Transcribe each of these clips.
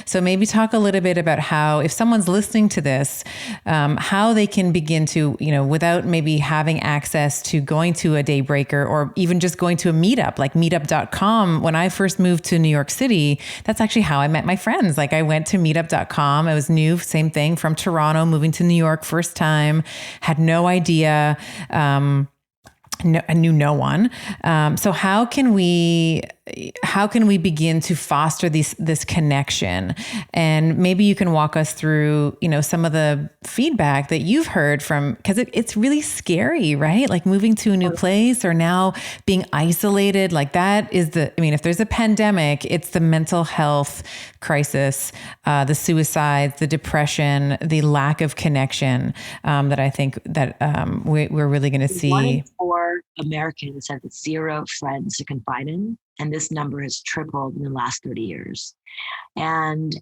So maybe talk a little bit about how, if someone's listening to this, how they can begin to, without maybe having access to going to a Daybreaker or even just going to a meetup like meetup.com. When I first moved to New York City, that's actually how I met my friends. Like I went to meetup.com. I was new, same thing, from Toronto, moving to New York first time, had no idea. No, I knew no one. So how can we begin to foster this connection? And maybe you can walk us through, some of the feedback that you've heard from, because it's really scary, right? Like moving to a new place or now being isolated, like that is if there's a pandemic, it's the mental health crisis, the suicides, the depression, the lack of connection, that I think that we're really going to see. 1 in 4 Americans have 0 friends to confide in. And this number has tripled in the last 30 years. And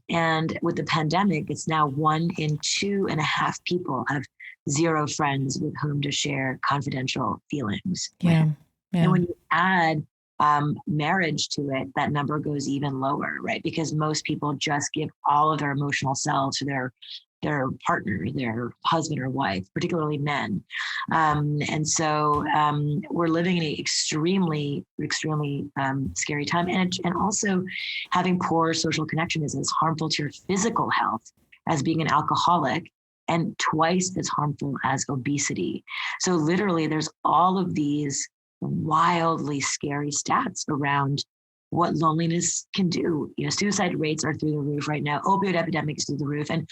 with the pandemic, it's now 1 in 2.5 people have 0 friends with whom to share confidential feelings. Yeah. And when you add marriage to it, that number goes even lower, right? Because most people just give all of their emotional selves to their partner, their husband or wife, particularly men. And so we're living in an extremely, extremely scary time. And also having poor social connection is as harmful to your physical health as being an alcoholic, and twice as harmful as obesity. So literally there's all of these wildly scary stats around what loneliness can do. Suicide rates are through the roof right now. Opioid epidemic is through the roof. And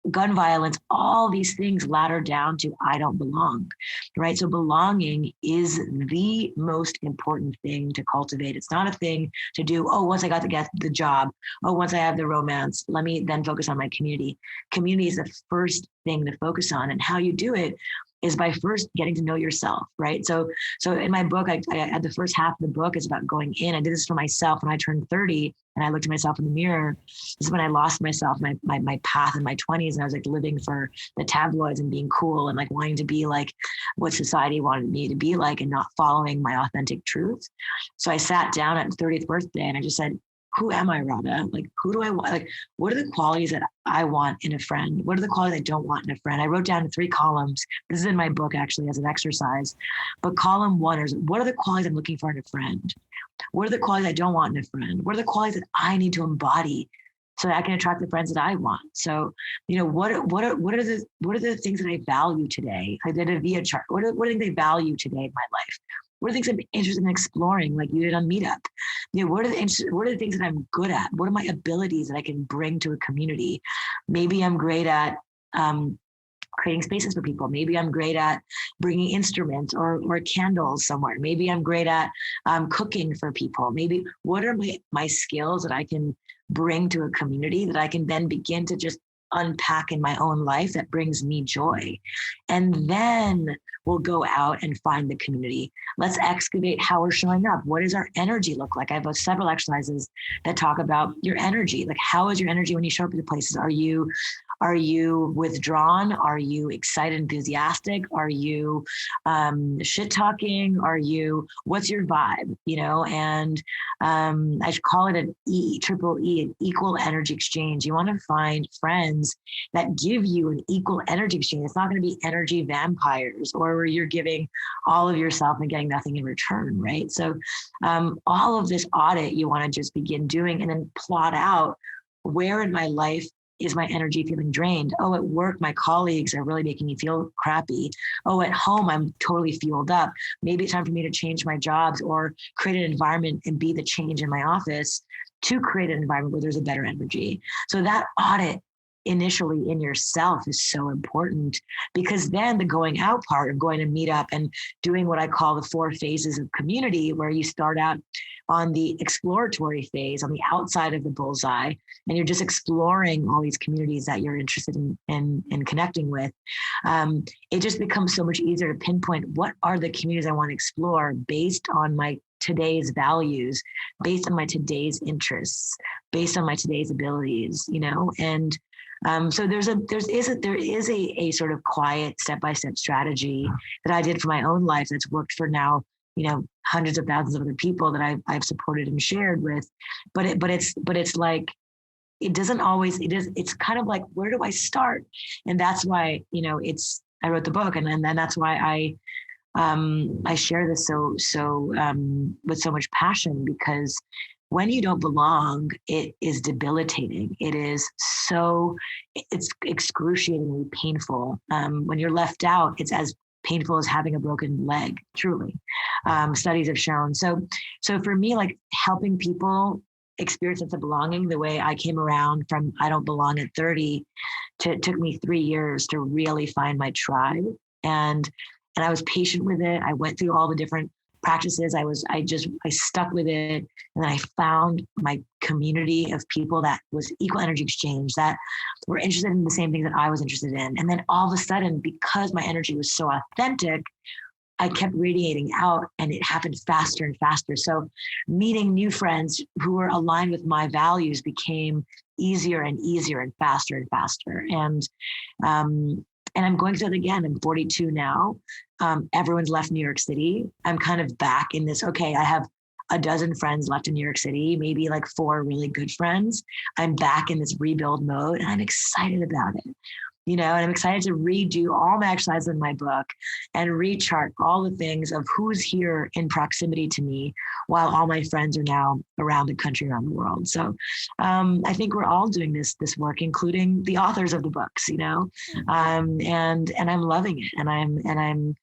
gun violence, all these things ladder down to I don't belong, right? So belonging is the most important thing to cultivate. It's not a thing to do, once I got to get the job, once I have the romance, let me then focus on my community. Community is the first thing to focus on, and how you do it is by first getting to know yourself, right? So in my book, I had the first half of the book is about going in. I did this for myself when I turned 30 and I looked at myself in the mirror. This is when I lost myself, my path in my 20s. And I was like living for the tabloids and being cool and like wanting to be like what society wanted me to be like and not following my authentic truth. So I sat down at 30th birthday and I just said, who am I, Radha? Like, who do I want? Like, what are the qualities that I want in a friend? What are the qualities I don't want in a friend? I wrote down 3 columns. This is in my book, actually, as an exercise. But column 1 is, what are the qualities I'm looking for in a friend? What are the qualities I don't want in a friend? What are the qualities that I need to embody so that I can attract the friends that I want? So, what are the things that I value today? I did a via chart. What are the things I value today in my life? What are the things I'm interested in exploring, like you did on Meetup? What are the things that I'm good at? What are my abilities that I can bring to a community? Maybe I'm great at creating spaces for people. Maybe I'm great at bringing instruments or candles somewhere. Maybe I'm great at cooking for people. Maybe what are my skills that I can bring to a community that I can then begin to just unpack in my own life that brings me joy. And then we'll go out and find the community. Let's excavate how we're showing up. What does our energy look like? I have several exercises that talk about your energy. Like, how is your energy when you show up at places? Are you withdrawn? Are you excited, enthusiastic? Are you shit talking? What's your vibe? And I should call it an triple E, an equal energy exchange. You want to find friends that give you an equal energy exchange. It's not going to be energy vampires or where you're giving all of yourself and getting nothing in return, right? So all of this audit you want to just begin doing and then plot out, where in my life is my energy feeling drained? At work, my colleagues are really making me feel crappy. At home, I'm totally fueled up. Maybe it's time for me to change my jobs or create an environment and be the change in my office to create an environment where there's a better energy. So that audit initially in yourself is so important, because then the going out part of going to meet up and doing what I call the 4 phases of community, where you start out on the exploratory phase on the outside of the bullseye, and you're just exploring all these communities that you're interested in connecting with. It just becomes so much easier to pinpoint what are the communities I want to explore based on my today's values, based on my today's interests, based on my today's abilities, and so there is a sort of quiet step-by-step strategy that I did for my own life that's worked for now, hundreds of thousands of other people that I've supported and shared with. But it's like, it doesn't always, it's kind of like, where do I start? And that's why, I wrote the book, and then that's why I share this so with so much passion, because when you don't belong, it is debilitating. It's excruciatingly painful. When you're left out, it's as painful as having a broken leg, truly. Studies have shown. So for me, like, helping people experience sense of belonging the way I came around from I don't belong at 30 it took me 3 years to really find my tribe. And I was patient with it. I went through all the different practices. I stuck with it. And then I found my community of people that was equal energy exchange, that were interested in the same things that I was interested in. And then all of a sudden, because my energy was so authentic, I kept radiating out, and it happened faster and faster. So meeting new friends who were aligned with my values became easier and easier and faster and faster. And I'm going through it again. I'm 42 now. Everyone's left New York City. I'm kind of back in this, okay, I have a dozen friends left in New York City, maybe like 4 really good friends. I'm back in this rebuild mode, and I'm excited about it. And I'm excited to redo all my exercises in my book and rechart all the things of who's here in proximity to me while all my friends are now around the country, around the world. So I think we're all doing this work, including the authors of the books, and I'm loving it. And I'm